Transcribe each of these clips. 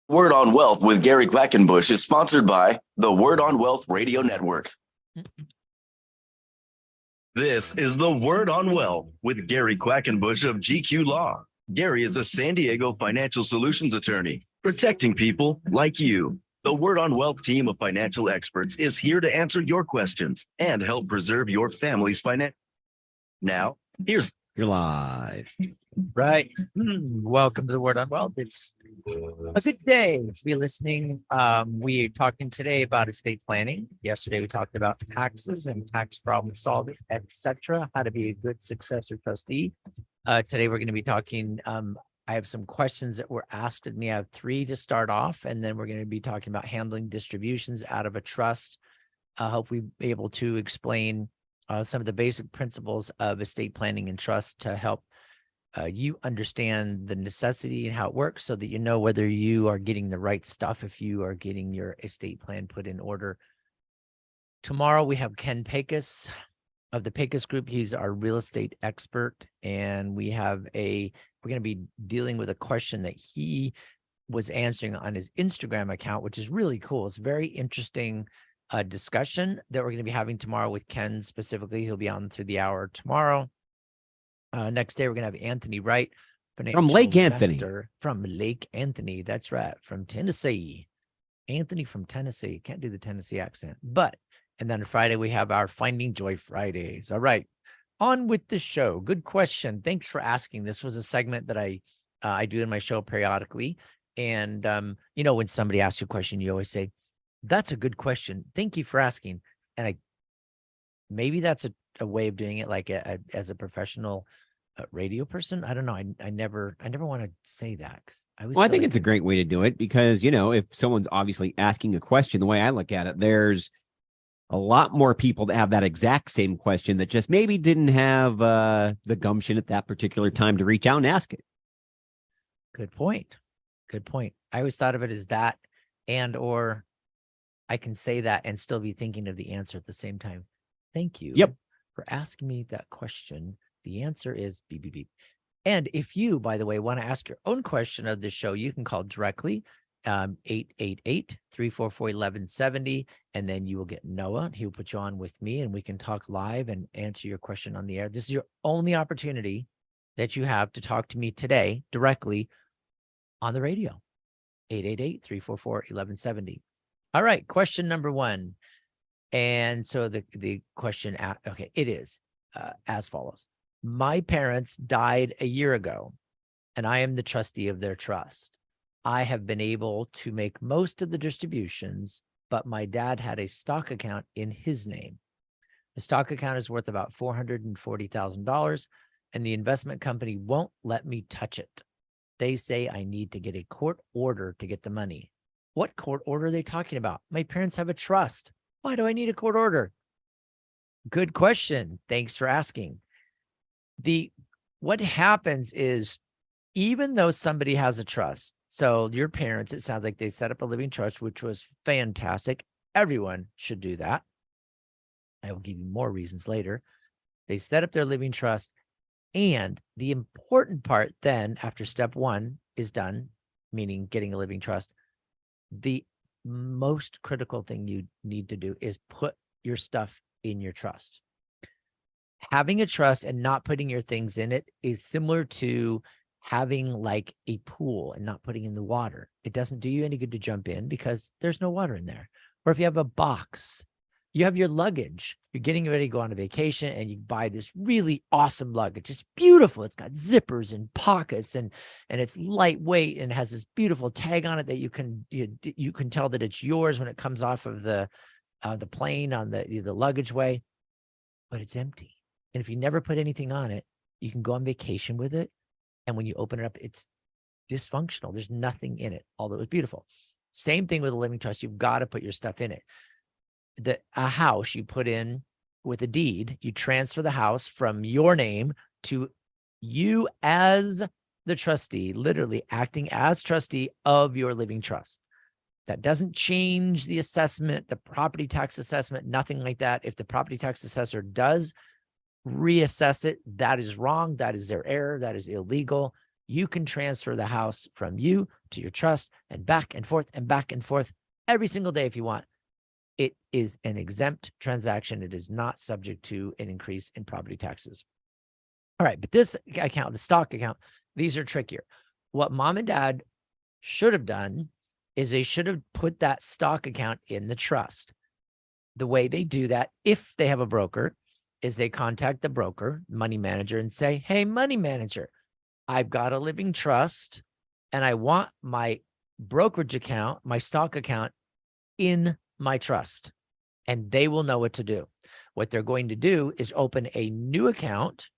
Word on Wealth with Gary Quackenbush is sponsored by the Word on Wealth Radio Network. This is the Word on Wealth with Gary Quackenbush of GQ Law. Gary is a San Diego financial solutions attorney, protecting people like you. The Word on Wealth team of financial experts is here to answer your questions and help preserve your family's finance. Now, You're live. Right. Welcome to the Word on Wealth. It's a good day to be listening. We are talking today about estate planning. Yesterday, we talked about taxes and tax problem solving, etc. How to be a good successor trustee. Today, we're going to be talking. I have some questions that were asked of me. I have 3 to start off, and then we're going to be talking about handling distributions out of a trust. Hopefully, be able to explain some of the basic principles of estate planning and trust to help you understand the necessity and how it works so that you know whether you are getting the right stuff if you are getting your estate plan put in order. Tomorrow, we have Ken Pecos of the Pecos Group. He's our real estate expert, and we're going to be dealing with a question that he was answering on his Instagram account, which is really cool. It's very interesting discussion that we're going to be having tomorrow with Ken specifically. He'll be on through the hour tomorrow. Next day, we're going to have Anthony Wright. From Lake Anthony. From Lake Anthony. That's right. From Tennessee. Anthony from Tennessee. Can't do the Tennessee accent. And then Friday, we have our Finding Joy Fridays. All right. On with the show. Good question. Thanks for asking. This was a segment that I do in my show periodically. And, when somebody asks you a question, you always say, that's a good question. Thank you for asking. And maybe that's a way of doing it, like as a professional radio person. I don't know. I never want to say that. I think it's a great way to do it because, if someone's obviously asking a question, the way I look at it, there's a lot more people that have that exact same question that just maybe didn't have the gumption at that particular time to reach out and ask it. Good point. I always thought of it as that, or I can say that and still be thinking of the answer at the same time. Thank you for asking me that question. The answer is beep, beep, beep. And if you, by the way, want to ask your own question of the show, you can call directly 888-344-1170. And then you will get Noah. He will put you on with me and we can talk live and answer your question on the air. This is your only opportunity that you have to talk to me today directly on the radio. 888-344-1170. All right. Question number 1. And so the question, it is as follows. My parents died a year ago, and I am the trustee of their trust. I have been able to make most of the distributions, but my dad had a stock account in his name. The stock account is worth about $440,000, and the investment company won't let me touch it. They say I need to get a court order to get the money. What court order are they talking about? My parents have a trust. Why do I need a court order? Good question. Thanks for asking. What happens is, even though somebody has a trust, so your parents, it sounds like they set up a living trust, which was fantastic. Everyone should do that. I will give you more reasons later. They set up their living trust. And the important part then, after step 1 is done, meaning getting a living trust, the most critical thing you need to do is put your stuff in your trust. Having a trust and not putting your things in it is similar to having like a pool and not putting in the water. It doesn't do you any good to jump in because there's no water in there. Or if you have a box, you have your luggage, you're getting ready to go on a vacation and you buy this really awesome luggage. It's beautiful. It's got zippers and pockets and it's lightweight and has this beautiful tag on it that you can tell that it's yours when it comes off of the plane on the luggage way, but it's empty. And if you never put anything on it, you can go on vacation with it. And when you open it up, it's dysfunctional. There's nothing in it, although it's beautiful. Same thing with a living trust. You've got to put your stuff in it. A house you put in with a deed, you transfer the house from your name to you as the trustee, literally acting as trustee of your living trust. That doesn't change the assessment, the property tax assessment, nothing like that. If the property tax assessor does reassess it, that is wrong. That is their error. That is illegal. You can transfer the house from you to your trust and back and forth and back and forth every single day if you want. It is an exempt transaction. It is not subject to an increase in property taxes. All right, but this account, the stock account, these are trickier. What mom and dad should have done is they should have put that stock account in the trust. The way they do that, if they have a broker, is they contact the broker, money manager, and say, hey, money manager, I've got a living trust and I want my brokerage account, my stock account in my trust. And they will know what to do. What they're going to do is open a new account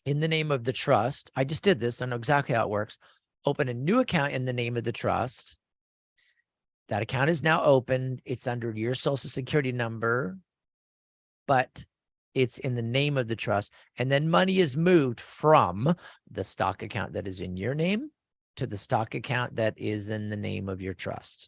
in the name of the trust. I just did this. I know exactly how it works. Open a new account in the name of the trust. That account is now open. It's under your social security number, but it's in the name of the trust. And then money is moved from the stock account that is in your name to the stock account that is in the name of your trust.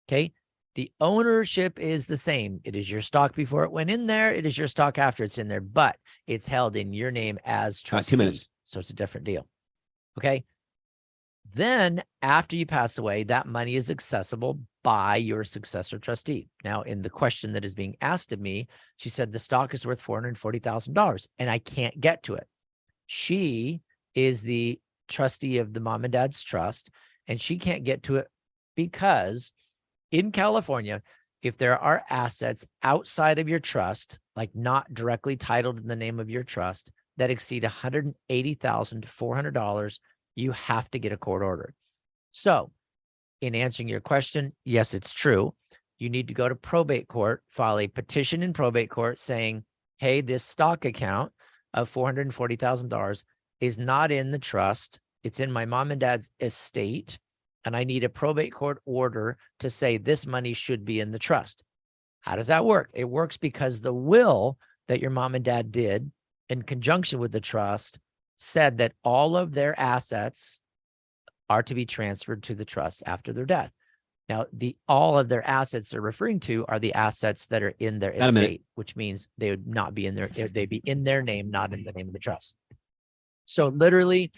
Okay. The ownership is the same. It is your stock before it went in there. It is your stock after it's in there, but it's held in your name as trustee. 2 minutes. So it's a different deal. Okay. Then after you pass away, that money is accessible by your successor trustee. Now, in the question that is being asked of me, she said the stock is worth $440,000 and I can't get to it. She is the trustee of the mom and dad's trust, and she can't get to it because in California, if there are assets outside of your trust, like not directly titled in the name of your trust, that exceed $180,400, you have to get a court order. So in answering your question, yes, it's true. You need to go to probate court, file a petition in probate court saying, hey, this stock account of $440,000 is not in the trust. It's in my mom and dad's estate. And I need a probate court order to say this money should be in the trust. How does that work? It works because the will that your mom and dad did in conjunction with the trust said that all of their assets are to be transferred to the trust after their death. Now, all of their assets they're referring to are the assets that are in their estate, which means they would not be in their, they'd be in their name, not in the name of the trust. So literally,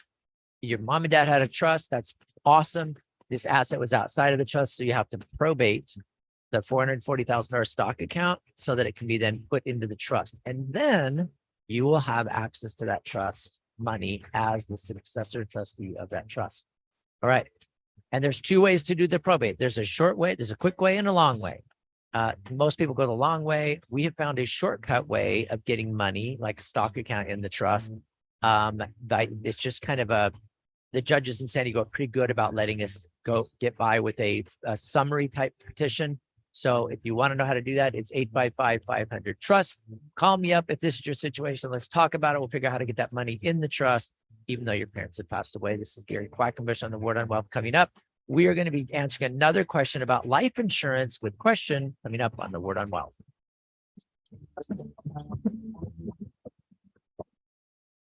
your mom and dad had a trust. That's awesome. This asset was outside of the trust, so you have to probate the $440,000 stock account so that it can be then put into the trust. And then you will have access to that trust money as the successor trustee of that trust. All right. And there's two ways to do the probate. There's a short way, there's a quick way and a long way. Most people go the long way. We have found a shortcut way of getting money, like a stock account in the trust. But it's just kind of the judges in San Diego are pretty good about letting us get by with a summary type petition. So if you want to know how to do that, it's 855-500-TRUST. Call me up if this is your situation. Let's talk about it. We'll figure out how to get that money in the trust, even though your parents have passed away. This is Gary Quackenbush on the Word on Wealth. Coming up, we are going to be answering another question about life insurance with question coming up on the Word on Wealth.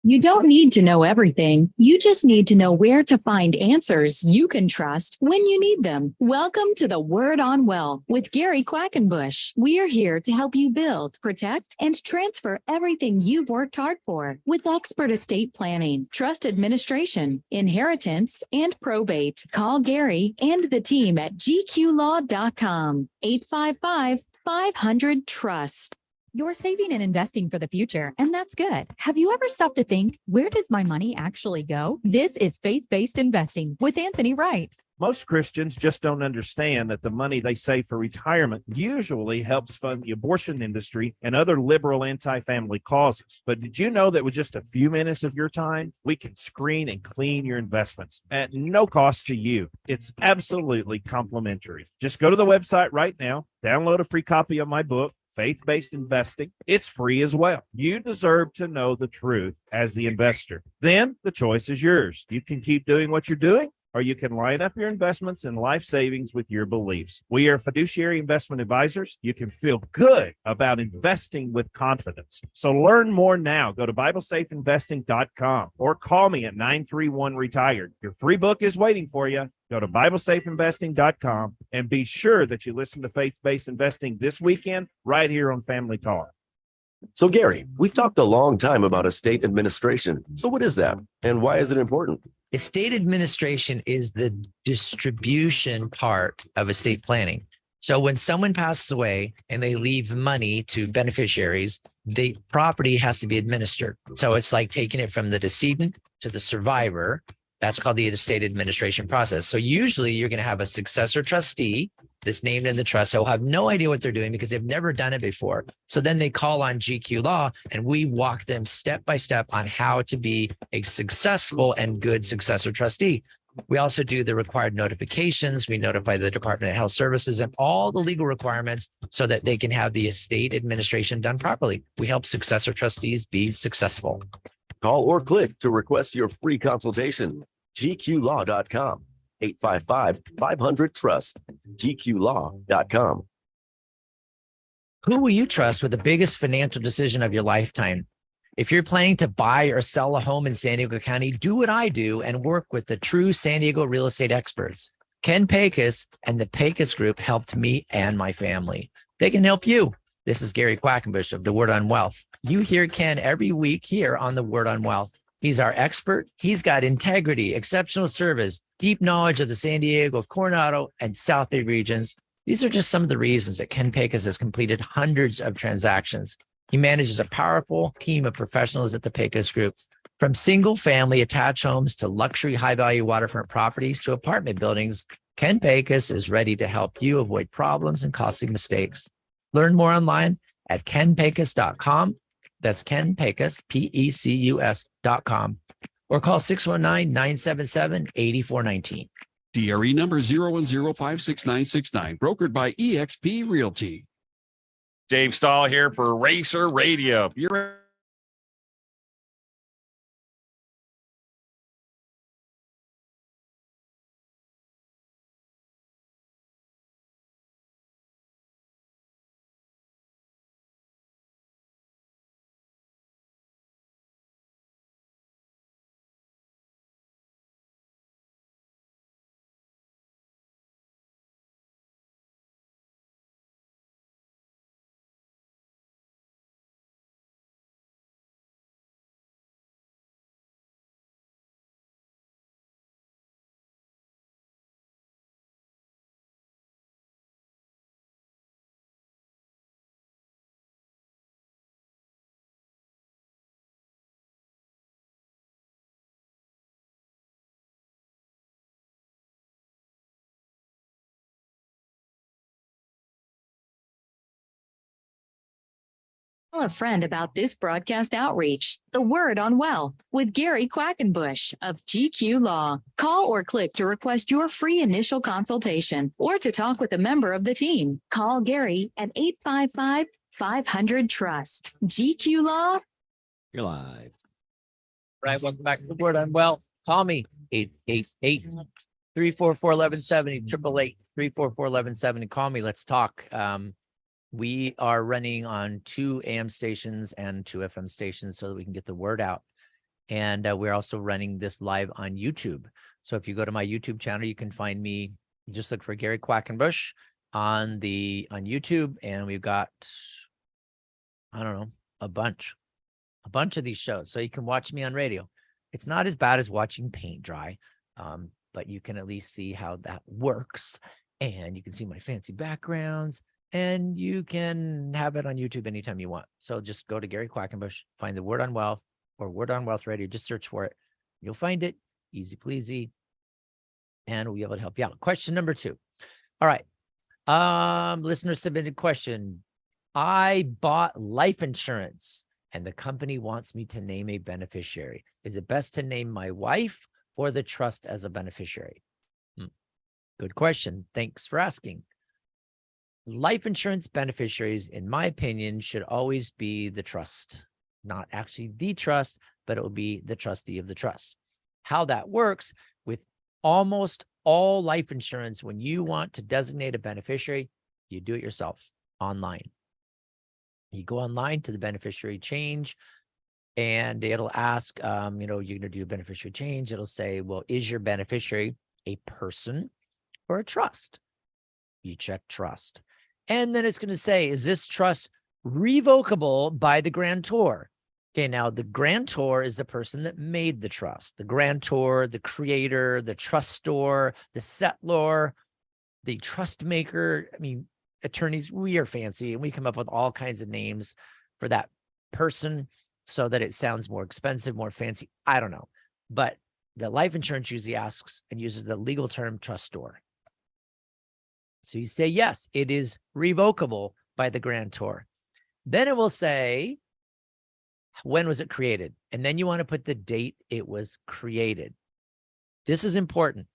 You don't need to know everything. You just need to know where to find answers you can trust when you need them. Welcome to the Word on Wealth with Gary Quackenbush. We are here to help you build, protect, and transfer everything you've worked hard for with expert estate planning, trust administration, inheritance, and probate. Call Gary and the team at gqlaw.com. 855-500-TRUST. You're saving and investing for the future, and that's good. Have you ever stopped to think, where does my money actually go? This is Faith-Based Investing with Anthony Wright. Most Christians just don't understand that the money they save for retirement usually helps fund the abortion industry and other liberal anti-family causes. But did you know that with just a few minutes of your time, we can screen and clean your investments at no cost to you? It's absolutely complimentary. Just go to the website right now, download a free copy of my book, Faith-Based Investing. It's free as well. You deserve to know the truth as the investor. Then the choice is yours. You can keep doing what you're doing, or you can line up your investments and life savings with your beliefs. We are fiduciary investment advisors. You can feel good about investing with confidence. So learn more now. Go to BibleSafeInvesting.com or call me at 931-RETIRED. Your free book is waiting for you. Go to BibleSafeInvesting.com and be sure that you listen to Faith-Based Investing this weekend right here on Family Talk. So Gary, we've talked a long time about estate administration. So what is that and why is it important? Estate administration is the distribution part of estate planning. So when someone passes away and they leave money to beneficiaries, the property has to be administered. So it's like taking it from the decedent to the survivor. That's called the estate administration process. So usually you're going to have a successor trustee that's named in the trust. So have no idea what they're doing because they've never done it before. So then they call on GQ Law and we walk them step by step on how to be a successful and good successor trustee. We also do the required notifications. We notify the Department of Health Services and all the legal requirements so that they can have the estate administration done properly. We help successor trustees be successful. Call or click to request your free consultation. GQlaw.com, 855-500-TRUST, GQlaw.com. Who will you trust with the biggest financial decision of your lifetime? If you're planning to buy or sell a home in San Diego County, do what I do and work with the true San Diego real estate experts. Ken Pecos and the Pecos Group helped me and my family. They can help you. This is Gary Quackenbush of The Word on Wealth. You hear Ken every week here on The Word on Wealth. He's our expert. He's got integrity, exceptional service, deep knowledge of the San Diego, Coronado, and South Bay regions. These are just some of the reasons that Ken Pecos has completed hundreds of transactions. He manages a powerful team of professionals at the Pecos Group. From single-family attached homes to luxury high-value waterfront properties to apartment buildings, Ken Pecos is ready to help you avoid problems and costly mistakes. Learn more online at kenpecos.com. That's Ken Pecos, Pecus.com. Or call 619-977-8419. DRE number 010566969, brokered by eXp Realty. Dave Stahl here for Racer Radio. You're Tell a friend about this broadcast outreach, The Word on Wealth, with Gary Quackenbush of GQ Law. Call or click to request your free initial consultation or to talk with a member of the team. Call Gary at 855-500-TRUST. GQ Law. You're live. Right, welcome back to The Word on Wealth. Call me, 888-344-1170, 888-344-1170. Call me, let's talk. We are running on 2 AM stations and 2 FM stations so that we can get the word out. And we're also running this live on YouTube. So if you go to my YouTube channel, you can find me. Just look for Gary Quackenbush on YouTube. And we've got, I don't know, a bunch of these shows. So you can watch me on radio. It's not as bad as watching paint dry, but you can at least see how that works. And you can see my fancy backgrounds. And you can have it on YouTube anytime you want. So just go to Gary Quackenbush, find The Word on Wealth or Word on Wealth Radio. Just search for it. You'll find it. Easy pleasy. And we'll be able to help you out. Question number 2. All right. Listener submitted question. I bought life insurance and the company wants me to name a beneficiary. Is it best to name my wife or the trust as a beneficiary? Good question. Thanks for asking. Life insurance beneficiaries, in my opinion, should always be the trust, not actually the trust, but it will be the trustee of the trust. How that works with almost all life insurance, when you want to designate a beneficiary, you do it yourself online. You go online to the beneficiary change and it'll ask, you're going to do a beneficiary change. It'll say, well, is your beneficiary a person or a trust? You check trust. And then it's going to say, is this trust revocable by the grantor? Okay, now the grantor is the person that made the trust. The grantor, the creator, the trustor, the settlor, the trust maker. I mean, attorneys, we are fancy and we come up with all kinds of names for that person so that it sounds more expensive, more fancy. I don't know. But the life insurance usually asks and uses the legal term trustor. So you say, yes, it is revocable by the grantor. Then it will say, when was it created? And then you want to put the date it was created. This is important.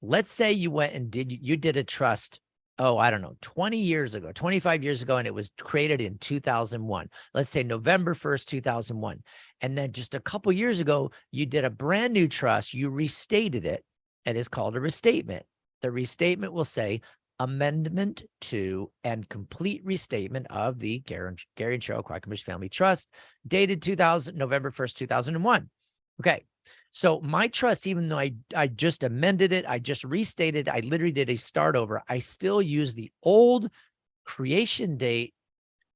Let's say you went and you did a trust, oh, I don't know, 20 years ago, 25 years ago, and it was created in 2001. Let's say November 1st, 2001. And then just a couple years ago, you did a brand new trust, you restated it, and it's called a restatement. The restatement will say, amendment to and complete restatement of the Gary and Cheryl Quackenbush Family Trust, dated November 1st, 2001. Okay, so my trust, even though I just amended it, I just restated, I literally did a start over, I still use the old creation date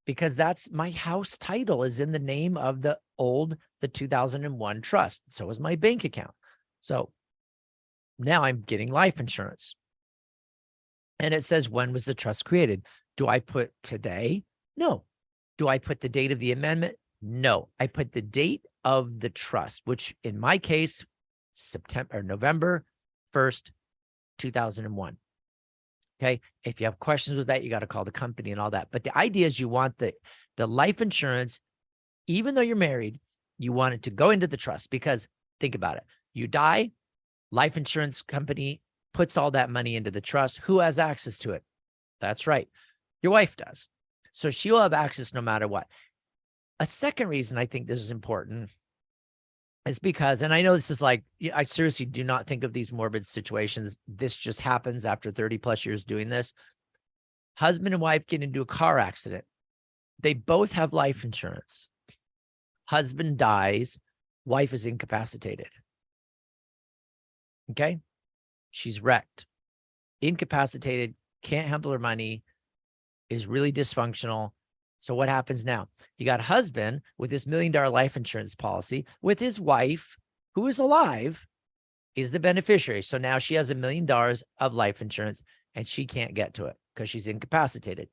because that's my house title is in the name of the 2001 trust. So is my bank account. So now I'm getting life insurance. And it says, when was the trust created? Do I put today? No. Do I put the date of the amendment? No. I put the date of the trust, which in my case, November 1st, 2001. Okay. If you have questions with that, you got to call the company and all that. But the idea is you want the life insurance, even though you're married, you want it to go into the trust because think about it. You die, life insurance company puts all that money into the trust. Who has access to it? That's right. Your wife does. So she'll have access no matter what. A second reason I think this is important is because, and I know this is like, I seriously do not think of these morbid situations. This just happens after 30 plus years doing this. Husband and wife get into a car accident. They both have life insurance. Husband dies. Wife is incapacitated. Okay. She's wrecked, incapacitated, can't handle her money, is really dysfunctional. So what happens now? You got a husband with this $1 million life insurance policy with his wife, who is alive, is the beneficiary. So now she has $1 million of life insurance and she can't get to it because she's incapacitated.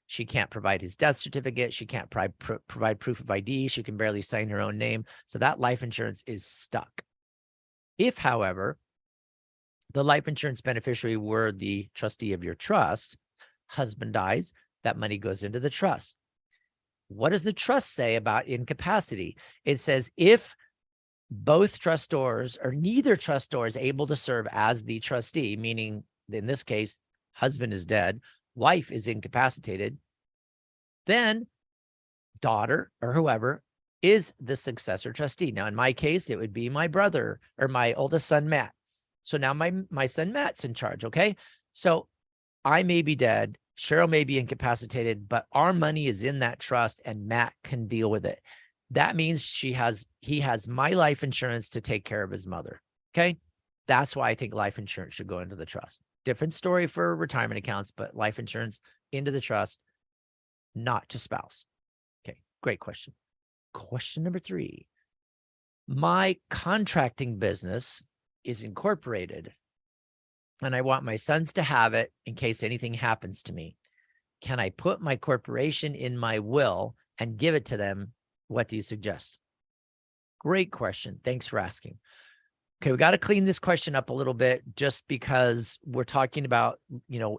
She can't provide his death certificate. She can't provide proof of ID. She can barely sign her own name. So that life insurance is stuck. If, however, the life insurance beneficiary were the trustee of your trust, husband dies, that money goes into the trust. What does the trust say about incapacity? It says if both trustors or neither trustor is able to serve as the trustee, meaning in this case, husband is dead, wife is incapacitated, then daughter or whoever is the successor trustee. Now, in my case, it would be my brother or my oldest son, Matt. So now my son Matt's in charge. Okay. So I may be dead. Cheryl may be incapacitated, but our money is in that trust and Matt can deal with it. That means he has my life insurance to take care of his mother. Okay. That's why I think life insurance should go into the trust. Different story for retirement accounts, but life insurance into the trust, not to spouse. Okay. Great question. Question number 3. My contracting business is incorporated and I want my sons to have it in case anything happens to me. Can I put my corporation in my will and give it to them? What do you suggest? Great question. Thanks for asking. Okay, we got to clean this question up a little bit just because we're talking about,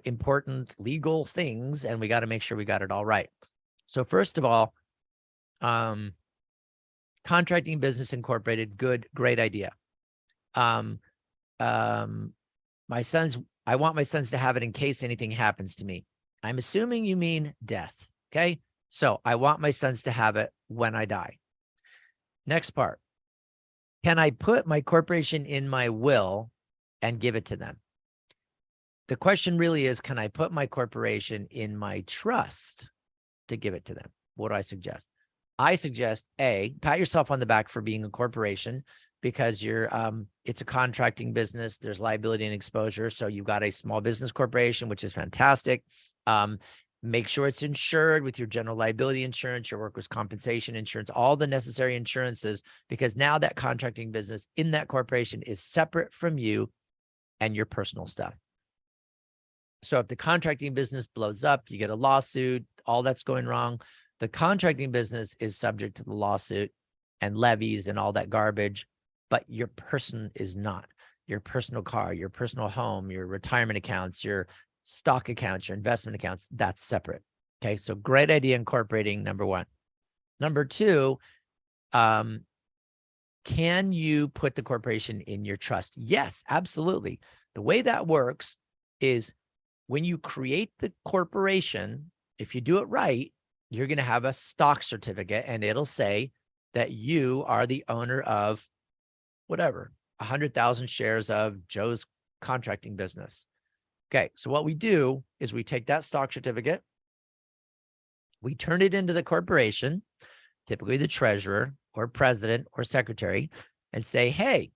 important legal things and we got to make sure we got it all right. So first of all, contracting business incorporated, great idea. I want my sons to have it in case anything happens to me. I'm assuming you mean death. Okay. So I want my sons to have it when I die. Next part. Can I put my corporation in my will and give it to them? The question really is, can I put my corporation in my trust to give it to them? What do I suggest? I suggest A, pat yourself on the back for being a corporation because it's a contracting business. There's liability and exposure. So you've got a small business corporation, which is fantastic. Make sure it's insured with your general liability insurance, your workers' compensation insurance, all the necessary insurances, because now that contracting business in that corporation is separate from you and your personal stuff. So if the contracting business blows up, you get a lawsuit, all that's going wrong, the contracting business is subject to the lawsuit and levies and all that garbage, but your person is not. Your personal car, your personal home, your retirement accounts, your stock accounts, your investment accounts, that's separate. Okay, so great idea incorporating, number one. Number two, can you put the corporation in your trust? Yes, absolutely. The way that works is when you create the corporation, if you do it right, you're going to have a stock certificate and it'll say that you are the owner of whatever, 100,000 shares of Joe's contracting business. Okay, so what we do is we take that stock certificate, we turn it into the corporation, typically the treasurer or president or secretary, and say, hey,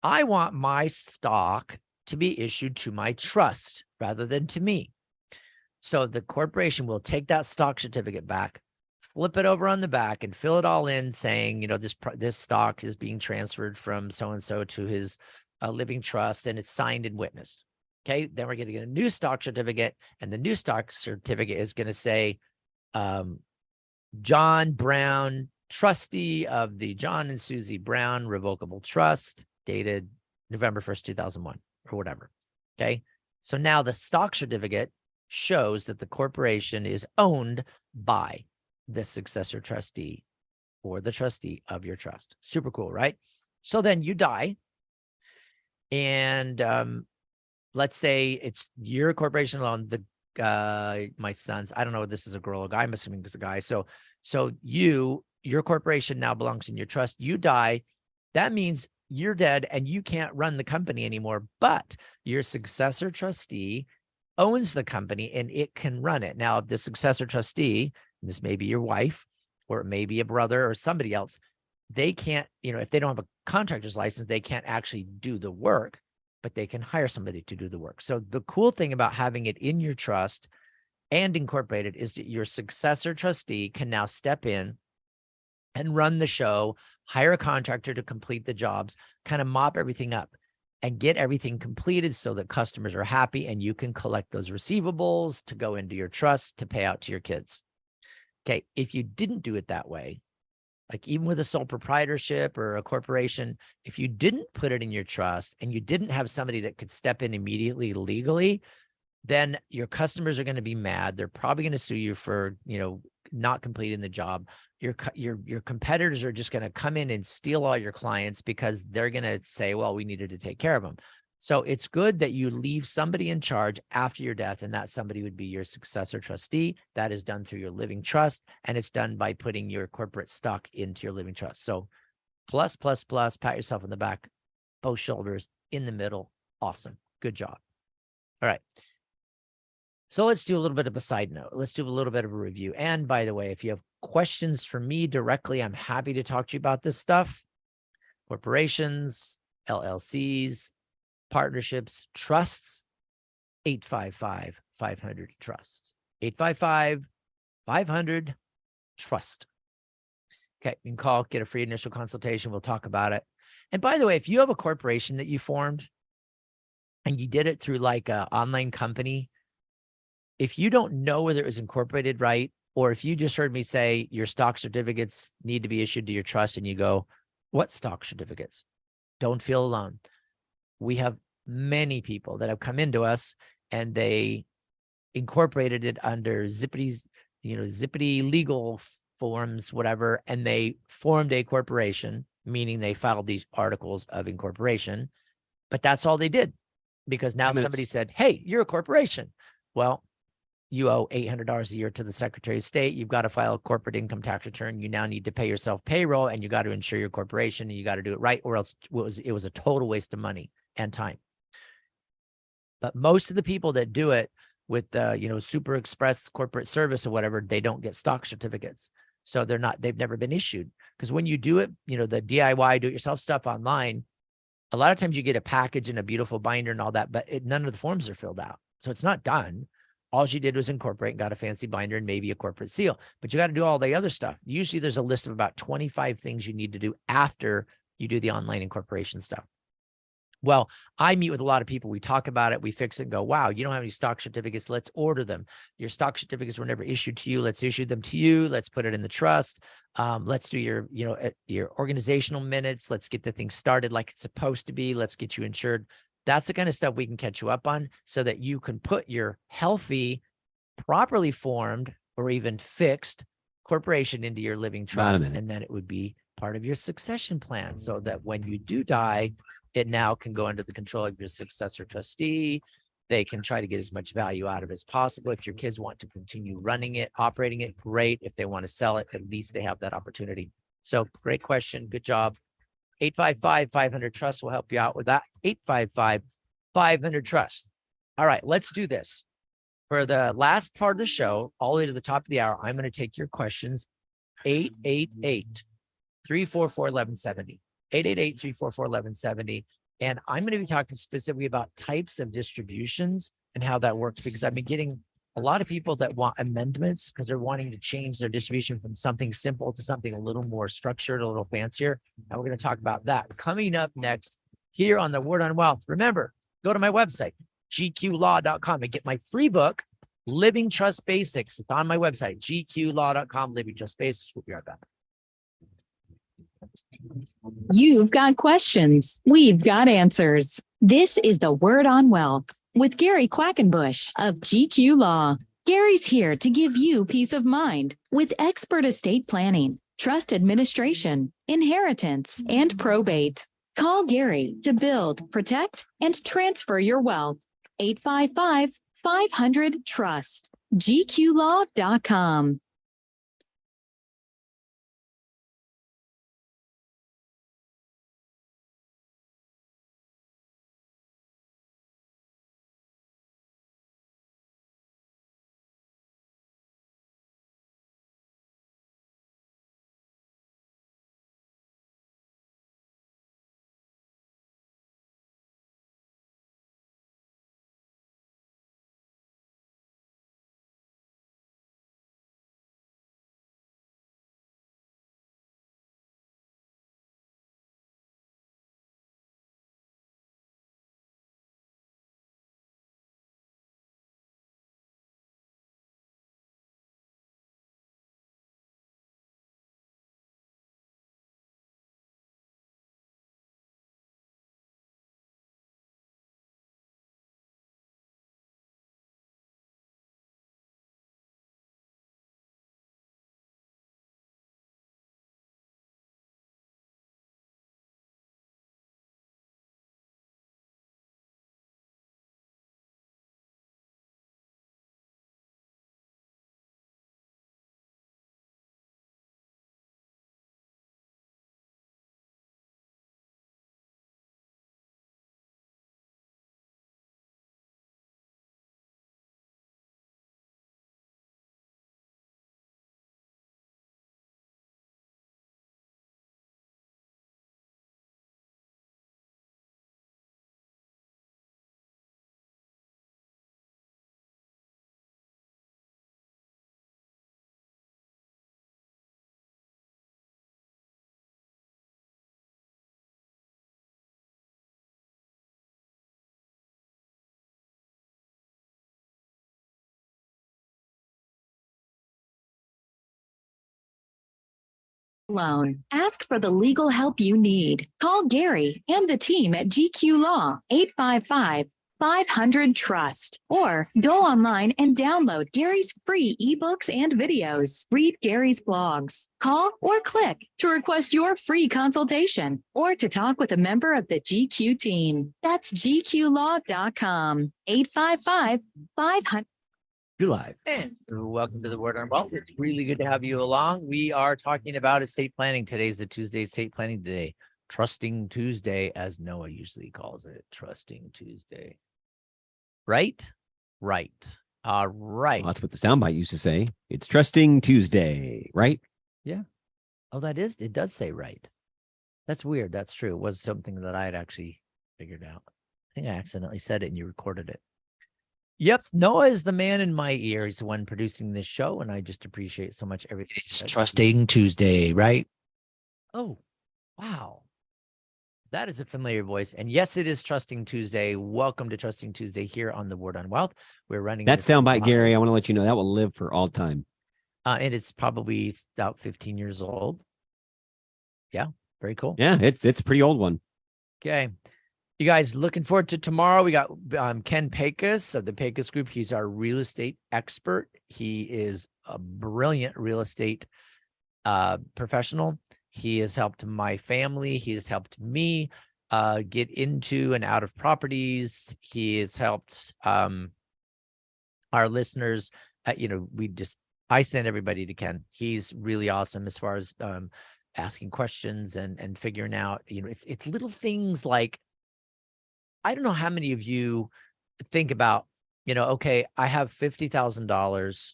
I want my stock to be issued to my trust rather than to me. So the corporation will take that stock certificate back, flip it over on the back and fill it all in saying, you know, this stock is being transferred from so-and-so to his living trust and it's signed and witnessed. Okay, then we're going to get a new stock certificate, and the new stock certificate is going to say, John Brown, trustee of the John and Susie Brown Revocable Trust, dated November 1st, 2001, or whatever. Okay, so now the stock certificate shows that the corporation is owned by the successor trustee or the trustee of your trust. Super cool, right? So then you die, and let's say it's your corporation alone. My son's, I don't know if this is a girl or guy, I'm assuming it's a guy. So your corporation now belongs in your trust. You die. That means you're dead and you can't run the company anymore, but your successor trustee owns the company and it can run it. Now, the successor trustee, this may be your wife or it may be a brother or somebody else, they can't, if they don't have a contractor's license, they can't actually do the work, but they can hire somebody to do the work. So the cool thing about having it in your trust and incorporated is that your successor trustee can now step in and run the show, hire a contractor to complete the jobs, kind of mop everything up and get everything completed so that customers are happy and you can collect those receivables to go into your trust to pay out to your kids. Okay, if you didn't do it that way, like even with a sole proprietorship or a corporation, if you didn't put it in your trust and you didn't have somebody that could step in immediately legally, then your customers are going to be mad. They're probably going to sue you for, not completing the job. Your competitors are just going to come in and steal all your clients because they're going to say, well, we needed to take care of them. So it's good that you leave somebody in charge after your death, and that somebody would be your successor trustee. That is done through your living trust, and it's done by putting your corporate stock into your living trust. So plus, pat yourself on the back, both shoulders in the middle. Awesome. Good job. All right. So let's do a little bit of a side note. Let's do a little bit of a review. And by the way, if you have questions for me directly, I'm happy to talk to you about this stuff. Corporations, LLCs, partnerships, trusts, 855-500-TRUST. 855-500-TRUST. Okay, you can call, get a free initial consultation. We'll talk about it. And by the way, if you have a corporation that you formed and you did it through like an online company, if you don't know whether it was incorporated right, or if you just heard me say your stock certificates need to be issued to your trust and you go, what stock certificates? Don't feel alone. We have many people that have come into us and they incorporated it under zippity legal forms, whatever, and they formed a corporation, meaning they filed these articles of incorporation, but that's all they did because now somebody said, hey, you're a corporation. Well, you owe $800 a year to the Secretary of State. You've got to file a corporate income tax return. You now need to pay yourself payroll, and you got to insure your corporation, and you got to do it right, or else it was a total waste of money and time. But most of the people that do it with Super Express corporate service or whatever, they don't get stock certificates. So they've never been issued. Because when you do it, the DIY, do-it-yourself stuff online, a lot of times you get a package and a beautiful binder and all that, but none of the forms are filled out. So it's not done. All she did was incorporate and got a fancy binder and maybe a corporate seal. But you got to do all the other stuff. Usually there's a list of about 25 things you need to do after you do the online incorporation stuff. Well, I meet with a lot of people. We talk about it. We fix it and go, wow, you don't have any stock certificates. Let's order them. Your stock certificates were never issued to you. Let's issue them to you. Let's put it in the trust. Let's do your, your organizational minutes. Let's get the thing started like it's supposed to be. Let's get you insured. That's the kind of stuff we can catch you up on so that you can put your healthy, properly formed, or even fixed corporation into your living trust. And then it would be part of your succession plan so that when you do die, it now can go under the control of your successor trustee. They can try to get as much value out of it as possible. If your kids want to continue running it, operating it, great. If they want to sell it, at least they have that opportunity. So great question. Good job. 855-500-TRUST will help you out with that. 855-500-TRUST. All right, let's do this. For the last part of the show, all the way to the top of the hour, I'm going to take your questions. 888-344-1170. 888-344-1170. And I'm going to be talking specifically about types of distributions and how that works, because I've been getting a lot of people that want amendments because they're wanting to change their distribution from something simple to something a little more structured, a little fancier. And we're going to talk about that coming up next here on the Word on Wealth. Remember, go to my website, gqlaw.com, and get my free book, Living Trust Basics. It's on my website, gqlaw.com, Living Trust Basics. We'll be right back. You've got questions. We've got answers. This is the Word on Wealth with Gary Quackenbush of GQ Law. Gary's here to give you peace of mind with expert estate planning, trust administration, inheritance, and probate. Call Gary to build, protect, and transfer your wealth. 855-500-TRUST. gqlaw.com. Loan. Ask for the legal help you need. Call Gary and the team at GQ Law, 855-500-TRUST, or go online and download Gary's free ebooks and videos. Read Gary's blogs. Call or click to request your free consultation or to talk with a member of the GQ team. That's gqlaw.com, 855-500. You're live. And welcome to the Word on Wealth. It's really good to have you along. We are talking about estate planning. Today's the Tuesday estate planning day. Trusting Tuesday, as Noah usually calls it. Trusting Tuesday. Right? Right. All right. Well, that's what the soundbite used to say. It's Trusting Tuesday, right? Yeah. Oh, that is, it does say right. That's weird. That's true. It was something that I had actually figured out. I think I accidentally said it and you recorded it. Yep. Noah is the man in my ear. He's the one producing this show, and I just appreciate so much everything. It's Trusting Tuesday, right? Oh, wow. That is a familiar voice. And yes, it is Trusting Tuesday. Welcome to Trusting Tuesday here on the Word on Wealth. We're running That this soundbite, live. Gary, I want to let you know that will live for all time. And it's probably about 15 years old. Yeah, very cool. Yeah, it's a pretty old one. Okay. You guys looking forward to tomorrow? We got Ken Pecos of the Pecos Group. He's our real estate expert. He is a brilliant real estate professional. He has helped my family. He has helped me get into and out of properties. He has helped our listeners. I send everybody to Ken. He's really awesome as far as asking questions and figuring out, it's little things like, I don't know how many of you think about, okay, I have $50,000.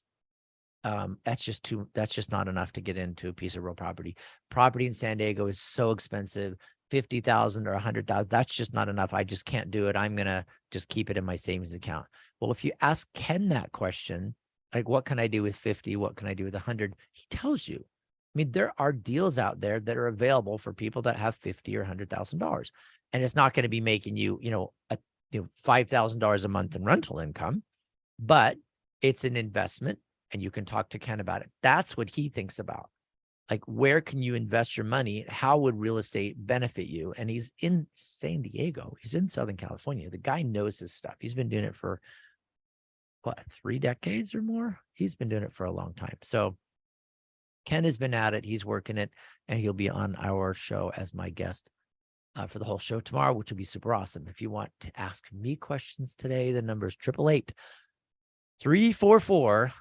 That's just not enough to get into a piece of real property. Property in San Diego is so expensive. 50,000 or 100,000. That's just not enough. I just can't do it. I'm going to just keep it in my savings account. Well, if you ask Ken that question, like, what can I do with 50? What can I do with 100? He tells you. I mean, there are deals out there that are available for people that have $50,000 or $100,000, and it's not going to be making you, $5,000 a month in rental income, but it's an investment, and you can talk to Ken about it. That's what he thinks about. Like, where can you invest your money? How would real estate benefit you? And he's in San Diego. He's in Southern California. The guy knows his stuff. He's been doing it for 3 decades or more. He's been doing it for a long time. So Ken has been at it. He's working it, and he'll be on our show as my guest for the whole show tomorrow, which will be super awesome. If you want to ask me questions today, the number is 888-344-1170.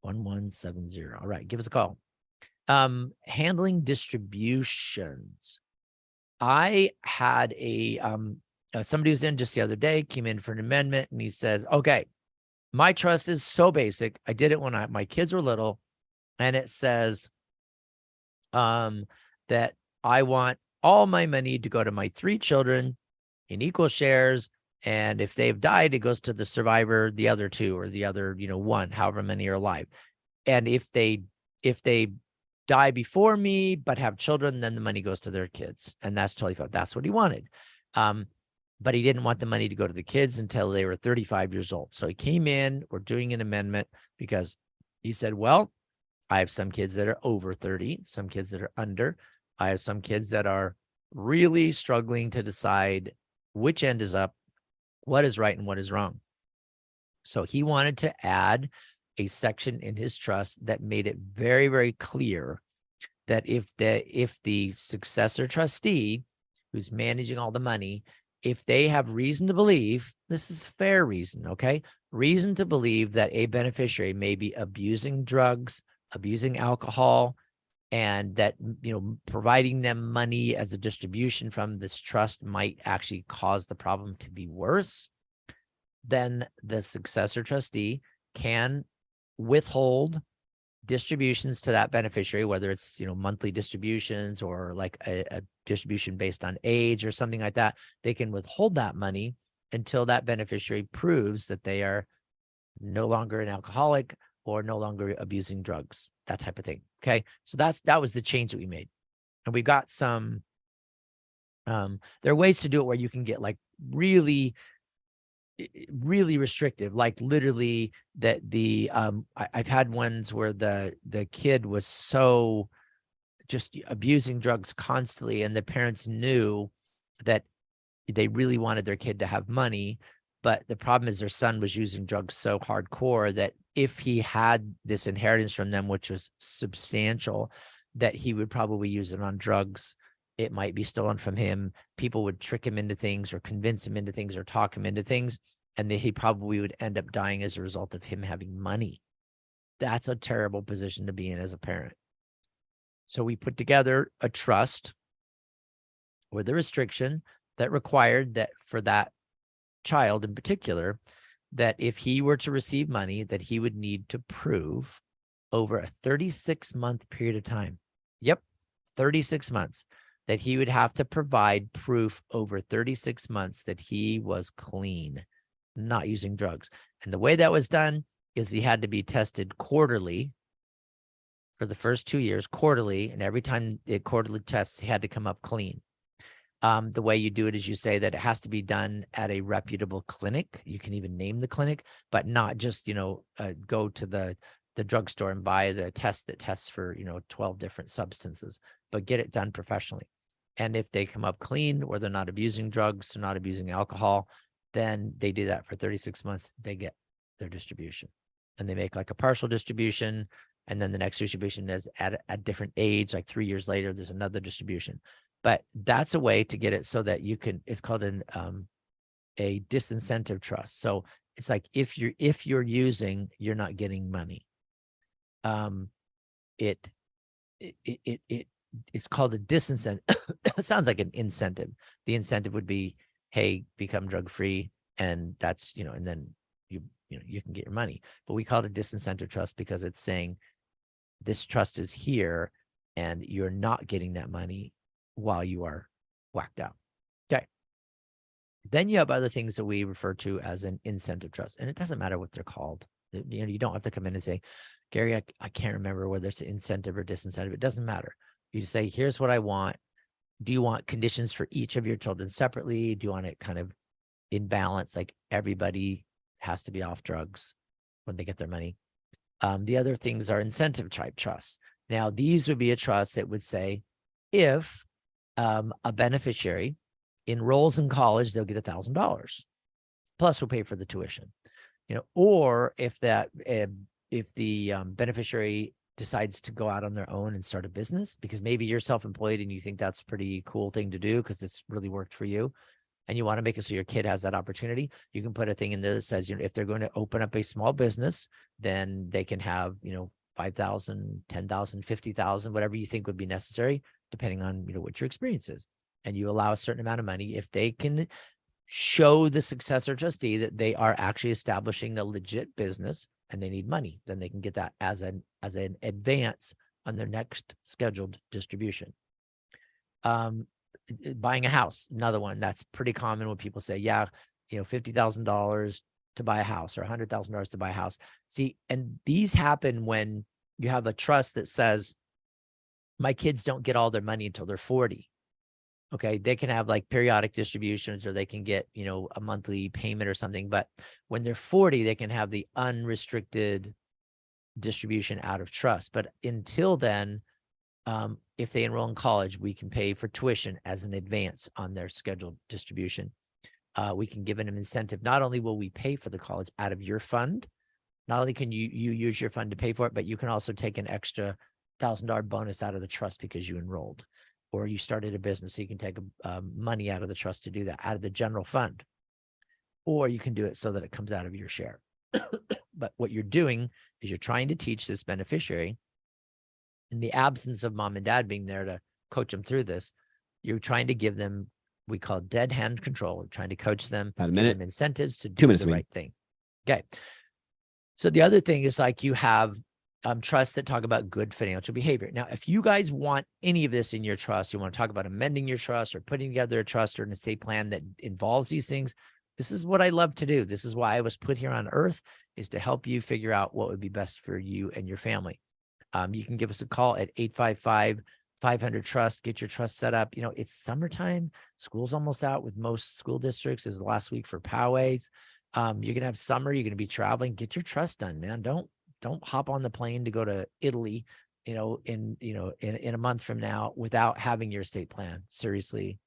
1170. All right, give us a call. Handling distributions. I had somebody was in just the other day, came in for an amendment, and he says, okay, my trust is so basic. I did it when my kids were little, and it says that I want all my money to go to my 3 children in equal shares. And if they've died, it goes to the survivor, the other 2 or the other, 1, however many are alive. And if they die before me, but have children, then the money goes to their kids. And that's totally fine. That's what he wanted. But he didn't want the money to go to the kids until they were 35 years old. So he came in, we're doing an amendment because he said, well, I have some kids that are over 30, some kids that are under. I have some kids that are really struggling to decide which end is up, what is right and what is wrong. So he wanted to add a section in his trust that made it very, very clear that if the successor trustee who's managing all the money, if they have reason to believe, this is fair reason, okay? Reason to believe that a beneficiary may be abusing drugs, abusing alcohol, and that, providing them money as a distribution from this trust might actually cause the problem to be worse, then the successor trustee can withhold distributions to that beneficiary, whether it's, monthly distributions or like a distribution based on age or something like that. They can withhold that money until that beneficiary proves that they are no longer an alcoholic or no longer abusing drugs, that type of thing. Okay. So that was the change that we made. And we got some, there are ways to do it where you can get like really restrictive, like literally that I've had ones where the kid was so just abusing drugs constantly, and the parents knew that they really wanted their kid to have money, but the problem is their son was using drugs so hardcore that if he had this inheritance from them, which was substantial, that he would probably use it on drugs. It might be stolen from him. People would trick him into things or convince him into things or talk him into things. And he probably would end up dying as a result of him having money. That's a terrible position to be in as a parent. So we put together a trust with a restriction that required that for that child in particular, that if he were to receive money, that he would need to prove over a 36-month period of time. Yep, 36 months. That he would have to provide proof over 36 months that he was clean. not using drugs. And the way that was done is he had to be tested quarterly for the first 2 years, quarterly. And every time it quarterly tests, he had to come up clean. The way you do it is you say that it has to be done at a reputable clinic. You can even name the clinic, but not just, go to the drugstore and buy the test that tests for, 12 different substances, but get it done professionally. And if they come up clean, or they're not abusing drugs, they're not abusing alcohol, then they do that for 36 months. They get their distribution, and they make like a partial distribution. And then the next distribution is at a different age, like 3 years later, there's another distribution. But that's a way to get it so that you can, it's called a disincentive trust. So it's like, if you're using, you're not getting money. It's called a disincentive. It sounds like an incentive. The incentive would be, hey, become drug free. And that's, and then you can get your money. But we call it a disincentive trust because it's saying this trust is here and you're not getting that money while you are whacked out. Okay. Then you have other things that we refer to as an incentive trust. And it doesn't matter what they're called. You don't have to come in and say, Gary, I can't remember whether it's an incentive or disincentive. It doesn't matter. You say, here's what I want. Do you want conditions for each of your children separately? Do you want it kind of in balance? Like everybody has to be off drugs when they get their money. The other things are incentive type trusts. Now, these would be a trust that would say, if a beneficiary enrolls in college, they'll get $1,000. Plus, we'll pay for the tuition. Or if the beneficiary decides to go out on their own and start a business, because maybe you're self-employed and you think that's a pretty cool thing to do because it's really worked for you, and you want to make it so your kid has that opportunity, you can put a thing in there that says, if they're going to open up a small business, then they can have, $5,000, $10,000, $50,000, whatever you think would be necessary, depending on, what your experience is. And you allow a certain amount of money if they can show the successor trustee that they are actually establishing a legit business and they need money, then they can get that as an advance on their next scheduled distribution. Buying a house, another one that's pretty common when people say, yeah, $50,000 to buy a house or $100,000 to buy a house. See, and these happen when you have a trust that says, my kids don't get all their money until they're 40. Okay, they can have like periodic distributions, or they can get, a monthly payment or something. But when they're 40, they can have the unrestricted distribution out of trust. But until then, if they enroll in college, we can pay for tuition as an advance on their scheduled distribution. We can give them an incentive. Not only will we pay for the college out of your fund, not only can you use your fund to pay for it, but you can also take an extra $1,000 bonus out of the trust because you enrolled, or you started a business. So you can take money out of the trust to do that, out of the general fund, or you can do it so that it comes out of your share. But what you're doing is you're trying to teach this beneficiary, in the absence of mom and dad being there to coach them through this, you're trying to give them, we call dead hand control. We're trying to coach them, give them incentives to do the right thing. Okay. So the other thing is, like, you have trusts that talk about good financial behavior. Now, if you guys want any of this in your trust, you want to talk about amending your trust or putting together a trust or an estate plan that involves these things, this is what I love to do. This is why I was put here on earth, is to help you figure out what would be best for you and your family. You can give us a call at 855-500-TRUST, get your trust set up. It's summertime. School's almost out with most school districts. Is the last week for POWAs. You're going to have summer. You're going to be traveling. Get your trust done, man. Don't hop on the plane to go to Italy, in a month from now without having your estate plan. Seriously,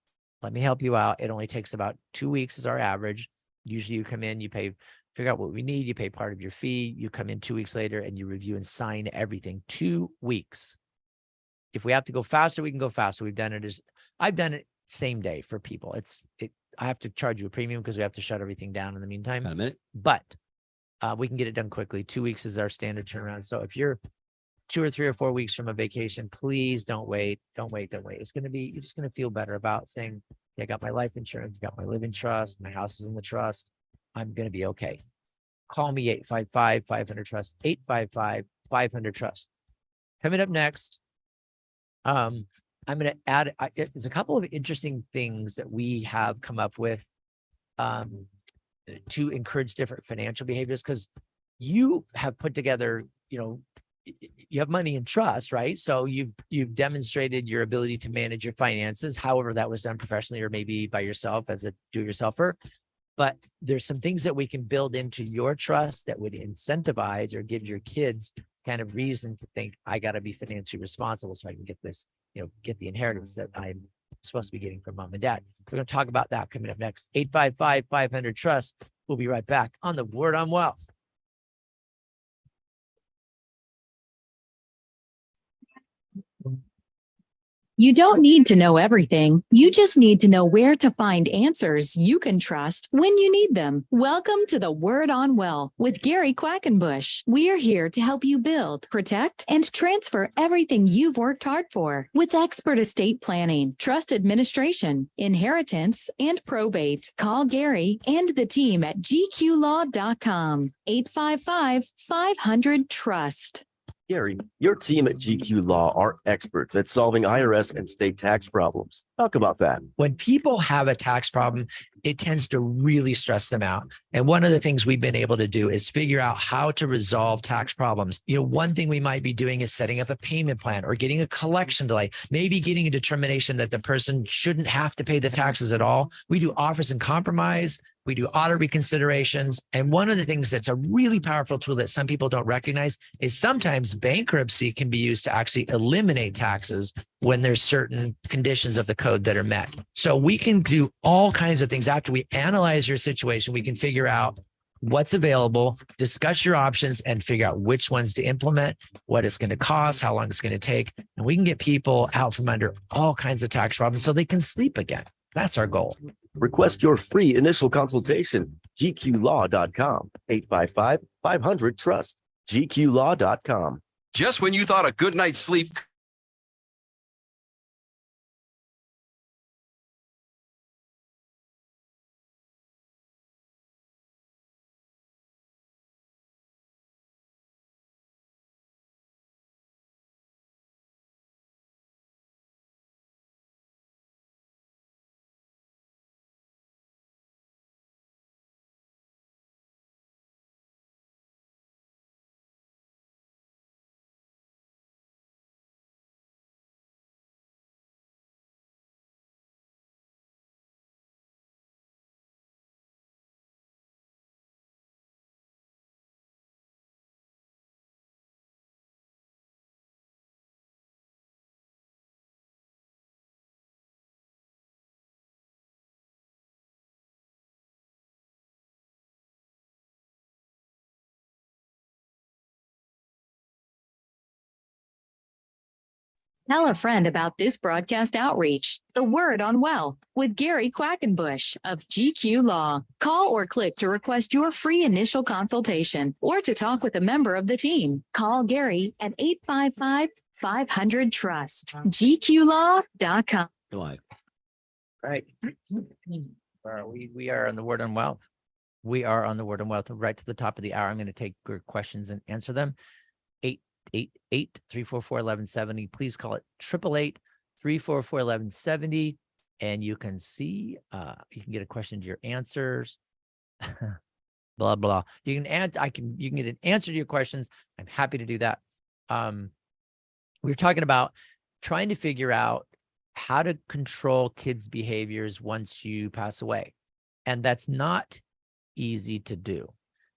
let me help you out. It only takes about 2 weeks is our average. Usually you come in, you pay, figure out what we need. You pay part of your fee. You come in 2 weeks later and you review and sign everything. 2 weeks. If we have to go faster, we can go faster. I've done it same day for people. I have to charge you a premium because we have to shut everything down in the meantime. Got a minute. But we can get it done quickly. 2 weeks is our standard turnaround. So if you're 2 or 3 or 4 weeks from a vacation, please don't wait. Don't wait. You're just going to feel better about saying, yeah, I got my life insurance, got my living trust, my house is in the trust. I'm going to be okay. Call me 855-500-TRUST, 855-500-TRUST. Coming up next, I'm going to add, there's a couple of interesting things that we have come up with to encourage different financial behaviors, because you have put together, you have money in trust, right? So you've demonstrated your ability to manage your finances, however that was done professionally or maybe by yourself as a do-it-yourselfer. But there's some things that we can build into your trust that would incentivize or give your kids kind of reason to think, I got to be financially responsible so I can get this, get the inheritance that I'm supposed to be getting from mom and dad. We're going to talk about that coming up next. 855-500-TRUST. We'll be right back on the Word on Wealth. You don't need to know everything. You just need to know where to find answers you can trust when you need them. Welcome to the Word on Well with Gary Quackenbush. We are here to help you build, protect, and transfer everything you've worked hard for with expert estate planning, trust administration, inheritance, and probate. Call Gary and the team at gqlaw.com. 855-500-TRUST. Gary, your team at GQ Law are experts at solving IRS and state tax problems. Talk about that. When people have a tax problem, it tends to really stress them out. And one of the things we've been able to do is figure out how to resolve tax problems. One thing we might be doing is setting up a payment plan or getting a collection delay, maybe getting a determination that the person shouldn't have to pay the taxes at all. We do offers and compromise. We do audit reconsiderations. And one of the things that's a really powerful tool that some people don't recognize is sometimes bankruptcy can be used to actually eliminate taxes when there's certain conditions of the code that are met. So we can do all kinds of things. After we analyze your situation, we can figure out what's available, discuss your options, and figure out which ones to implement, what it's going to cost, how long it's going to take. And we can get people out from under all kinds of tax problems so they can sleep again. That's our goal. Request your free initial consultation. gqlaw.com. 855-500-TRUST. gqlaw.com. Just when you thought a good night's sleep Tell a friend about this broadcast outreach, The Word on Well, with Gary Quackenbush of GQ Law. Call or click to request your free initial consultation or to talk with a member of the team. Call Gary at 855-500-TRUST. gqlaw.com. Live. Right. We are on the Word on Wealth. We are on the Word on Wealth. Right to the top of the hour, I'm going to take your questions and answer them. 888-344-1170. Please call it 888-344-1170. And you can see, you can get a question to your answers. Blah, blah. You can get an answer to your questions. I'm happy to do that. We're talking about trying to figure out how to control kids' behaviors once you pass away. And that's not easy to do,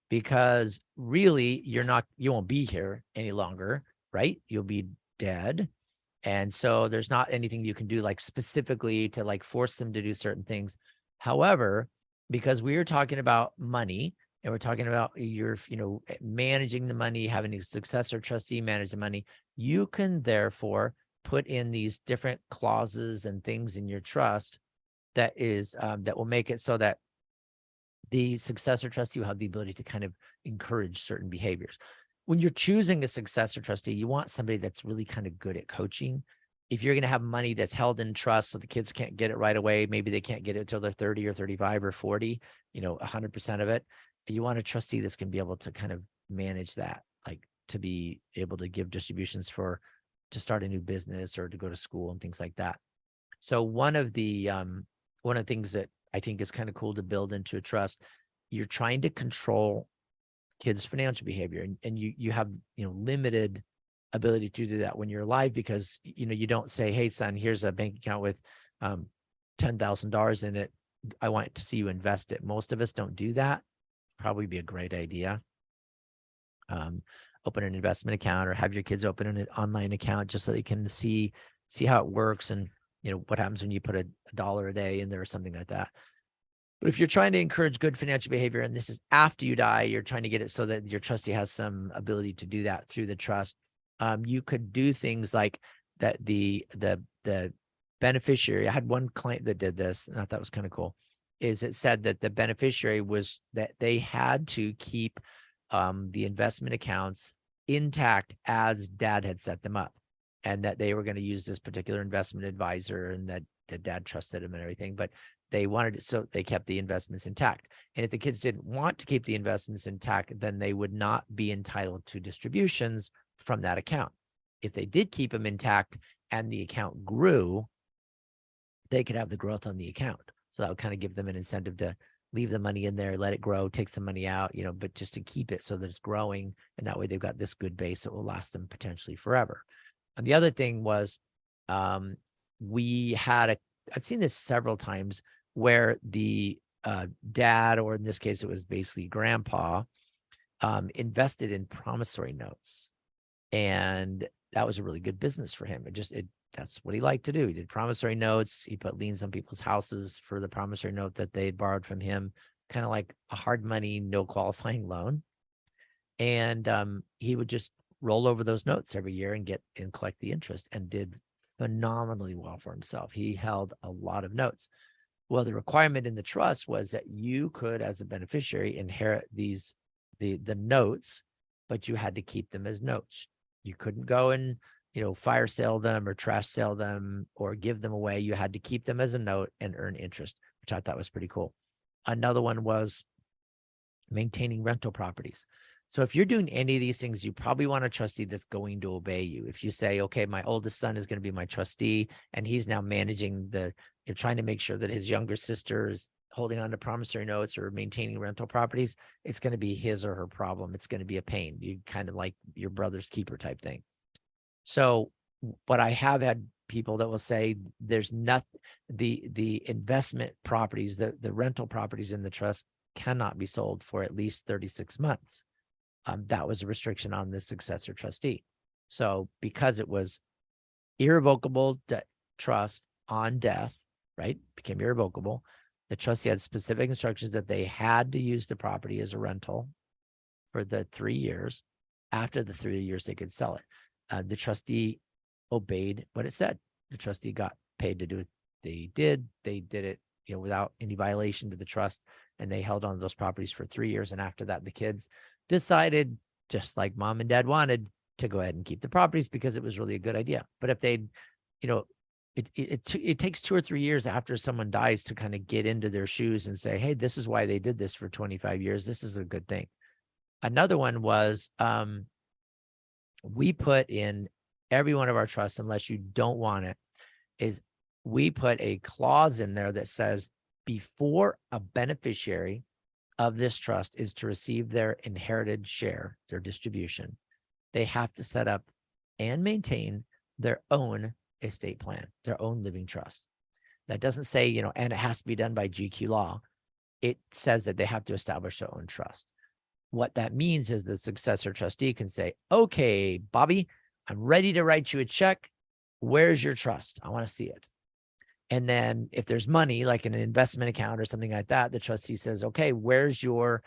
because really you won't be here any longer, right? You'll be dead. And so there's not anything you can do like specifically to like force them to do certain things. However, because we are talking about money and we're talking about your, managing the money, having a successor trustee manage the money, you can therefore put in these different clauses and things in your trust that will make it so that the successor trustee will have the ability to kind of encourage certain behaviors. When you're choosing a successor trustee, you want somebody that's really kind of good at coaching. If you're going to have money that's held in trust so the kids can't get it right away, maybe they can't get it until they're 30 or 35 or 40, 100% of it. You want a trustee that's going to be able to kind of manage that, like to be able to give distributions to start a new business or to go to school and things like that. So one of the things that I think is kind of cool to build into a trust you're trying to control kids' financial behavior, and you have, limited ability to do that when you're alive, because, you don't say, hey, son, here's a bank account with $10,000 in it. I want to see you invest it. Most of us don't do that. Probably be a great idea. Open an investment account, or have your kids open an online account just so they can see how it works, and what happens when you put a dollar a day in there or something like that. But if you're trying to encourage good financial behavior, and this is after you die, you're trying to get it so that your trustee has some ability to do that through the trust. You could do things like that. The beneficiary, I had one client that did this, and I thought that was kind of cool, is it said that the beneficiary was that they had to keep the investment accounts intact as dad had set them up, and that they were going to use this particular investment advisor, and that dad trusted him and everything, but they wanted it, so they kept the investments intact. And if the kids didn't want to keep the investments intact, then they would not be entitled to distributions from that account. If they did keep them intact and the account grew, they could have the growth on the account. So that would kind of give them an incentive to leave the money in there, let it grow, take some money out, but just to keep it so that it's growing. And that way they've got this good base that will last them potentially forever. And the other thing was, I've seen this several times where the dad, or in this case, it was basically grandpa, invested in promissory notes. And that was a really good business for him. That's what he liked to do. He did promissory notes. He put liens on people's houses for the promissory note that they had borrowed from him, kind of like a hard money, no qualifying loan. And he would just roll over those notes every year and collect the interest, and did phenomenally well for himself. He held a lot of notes. Well, the requirement in the trust was that you could, as a beneficiary, inherit the notes, but you had to keep them as notes. You couldn't go and, fire sale them or trash sale them or give them away. You had to keep them as a note and earn interest, which I thought was pretty cool. Another one was maintaining rental properties. So if you're doing any of these things, you probably want a trustee that's going to obey you. If you say, okay, my oldest son is going to be my trustee, and he's now managing trying to make sure that his younger sister is holding on to promissory notes or maintaining rental properties, it's going to be his or her problem. It's going to be a pain. You kind of like your brother's keeper type thing. So, but I have had people that will say there's not the investment properties, the rental properties in the trust cannot be sold for at least 36 months. That was a restriction on the successor trustee. So because it was irrevocable trust on death, right, became irrevocable, the trustee had specific instructions that they had to use the property as a rental for the 3 years. After the 3 years, they could sell it. The trustee obeyed what it said. The trustee got paid to do it. They did it, without any violation to the trust, and they held on to those properties for 3 years. And after that, the kids decided, just like mom and dad wanted, to go ahead and keep the properties because it was really a good idea. But if they'd, it takes 2 or 3 years after someone dies to kind of get into their shoes and say, hey, this is why they did this for 25 years. This is a good thing. Another one was, we put in every one of our trusts, unless you don't want it, is we put a clause in there that says before a beneficiary of this trust is to receive their inherited share, their distribution, they have to set up and maintain their own estate plan, their own living trust. That doesn't say, and it has to be done by GQ law. It says that they have to establish their own trust. What that means is the successor trustee can say, okay, Bobby, I'm ready to write you a check. Where's your trust? I want to see it. And then if there's money, like in an investment account or something like that, the trustee says, okay, where's your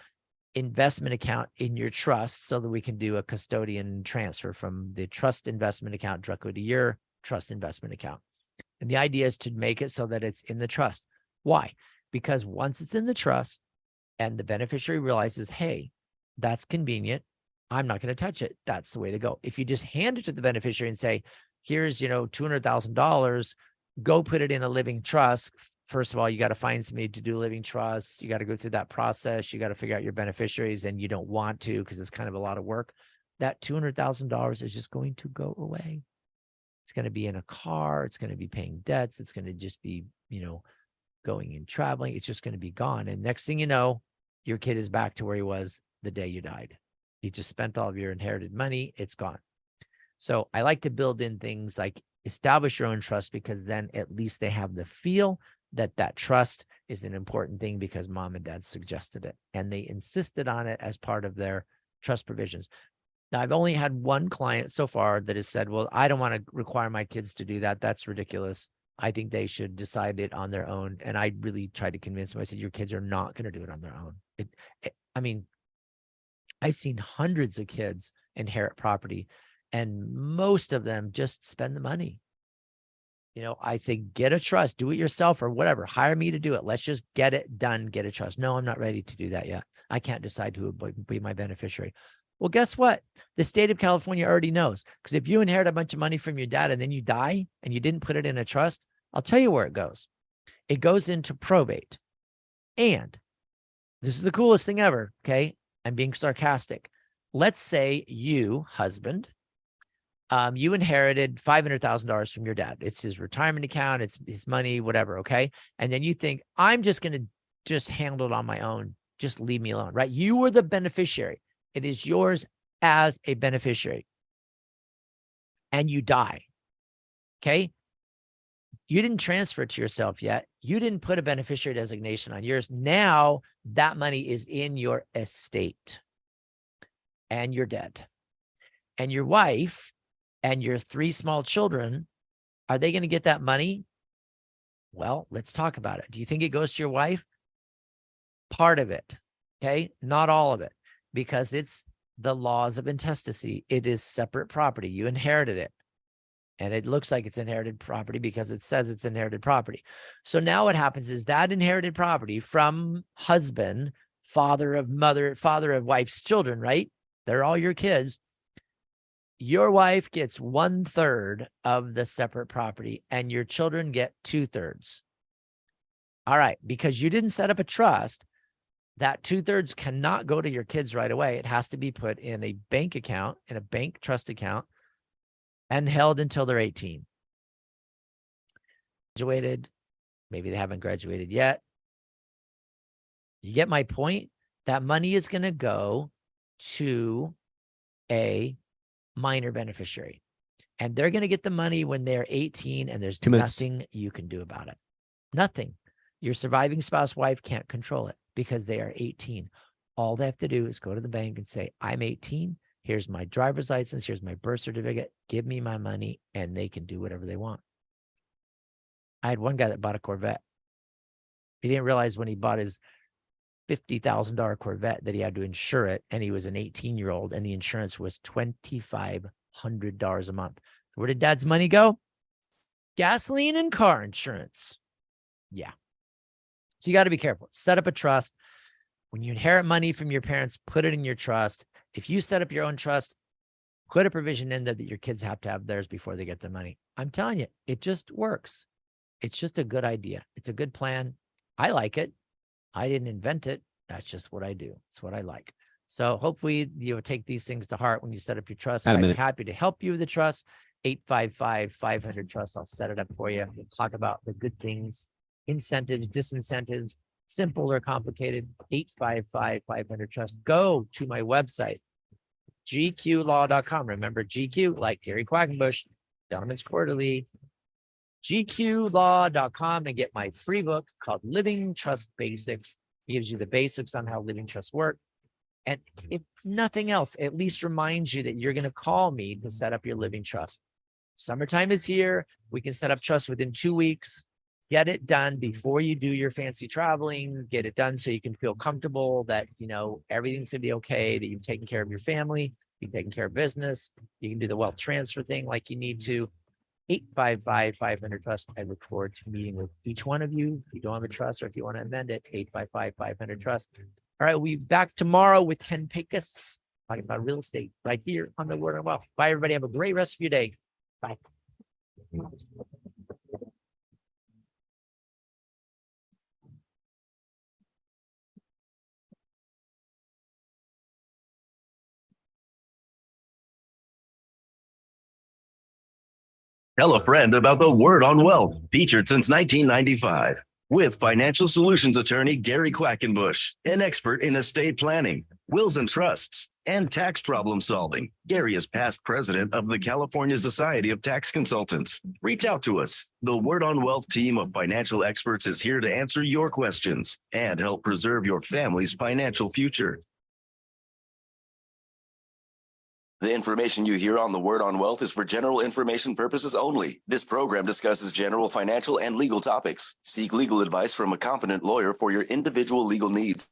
investment account in your trust, so that we can do a custodian transfer from the trust investment account directly to your trust investment account. And the idea is to make it so that it's in the trust. Why? Because once it's in the trust and the beneficiary realizes, hey, that's convenient, I'm not going to touch it, that's the way to go. If you just hand it to the beneficiary and say, here's, $200,000, go put it in a living trust. First of all, you got to find somebody to do a living trust. You got to go through that process. You got to figure out your beneficiaries, and you don't want to because it's kind of a lot of work. That $200,000 is just going to go away. It's going to be in a car. It's going to be paying debts. It's going to just be, going and traveling. It's just going to be gone. And next thing you know, your kid is back to where he was the day you died. You just spent all of your inherited money. It's gone. So I like to build in things like establish your own trust, because then at least they have the feel that that trust is an important thing because mom and dad suggested it and they insisted on it as part of their trust provisions. Now, I've only had one client so far that has said, well, I don't want to require my kids to do that. That's ridiculous. I think they should decide it on their own. And I really tried to convince them. I said, your kids are not going to do it on their own. I mean, I've seen hundreds of kids inherit property and most of them just spend the money. You know, I say, get a trust, do it yourself or whatever. Hire me to do it. Let's just get it done. Get a trust. No, I'm not ready to do that yet. I can't decide who would be my beneficiary. Well, guess what? The state of California already knows, because if you inherit a bunch of money from your dad and then you die and you didn't put it in a trust, I'll tell you where it goes. It goes into probate. And this is the coolest thing ever. Okay. I'm being sarcastic. Let's say you, husband, you inherited $500,000 from your dad. It's his retirement account. It's his money, whatever. Okay. And then you think, I'm just going to just handle it on my own. Just leave me alone, right? You were the beneficiary. It is yours as a beneficiary. And you die. Okay. You didn't transfer it to yourself yet. You didn't put a beneficiary designation on yours. Now that money is in your estate and you're dead. And your wife and your 3 small children, are they going to get that money? Well, let's talk about it. Do you think it goes to your wife? Part of it. Okay. Not all of it, because it's the laws of intestacy. It is separate property. You inherited it. And it looks like it's inherited property because it says it's inherited property. So now what happens is that inherited property from husband, father of wife's children, right? They're all your kids. Your wife gets 1/3 of the separate property and your children get 2/3. All right. Because you didn't set up a trust, that 2/3 cannot go to your kids right away. It has to be put in a bank account, in a bank trust account, and held until they're 18. Graduated, maybe they haven't graduated yet. You get my point? That money is going to go to a minor beneficiary. And they're going to get the money when they're 18 and there's nothing you can do about it. Nothing. Your surviving spouse, wife can't control it because they are 18. All they have to do is go to the bank and say, I'm 18. Here's my driver's license. Here's my birth certificate. Give me my money, and they can do whatever they want. I had one guy that bought a Corvette. He didn't realize when he bought his $50,000 Corvette that he had to insure it, and he was an 18-year-old, and the insurance was $2,500 a month. Where did dad's money go? Gasoline and car insurance. Yeah. So you got to be careful. Set up a trust. When you inherit money from your parents, put it in your trust. If you set up your own trust, put a provision in there that your kids have to have theirs before they get their money. I'm telling you, it just works. It's just a good idea. It's a good plan. I like it. I didn't invent it. That's just what I do. It's what I like. So hopefully you'll take these things to heart when you set up your trust. I'm happy to help you with the trust. 855-500-TRUST. I'll set it up for you. We'll talk about the good things, incentives, disincentives, simple or complicated. 855-500-TRUST. Go to my website, gqlaw.com. Remember GQ, like Gary Quackenbush, Gentleman's Quarterly, gqlaw.com, and get my free book called Living Trust Basics. It gives you the basics on how living trusts work. And if nothing else, at least reminds you that you're going to call me to set up your living trust. Summertime is here. We can set up trust within 2 weeks. Get it done before you do your fancy traveling. Get it done so you can feel comfortable that, you know, everything's going to be okay, that you've taken care of your family, you've taken care of business. You can do the wealth transfer thing like you need to. 855-500-TRUST. I look forward to meeting with each one of you. If you don't have a trust or if you want to amend it, 855-500-TRUST. All right, we'll be back tomorrow with Ken Pecos talking about real estate right here on the Word on Wealth. Bye, everybody. Have a great rest of your day. Bye. Tell a friend about the Word on Wealth, featured since 1995. with financial solutions attorney Gary Quackenbush, an expert in estate planning, wills and trusts, and tax problem solving. Gary is past president of the California Society of Tax Consultants. Reach out to us. The Word on Wealth team of financial experts is here to answer your questions and help preserve your family's financial future. The information you hear on The Word on Wealth is for general information purposes only. This program discusses general financial and legal topics. Seek legal advice from a competent lawyer for your individual legal needs.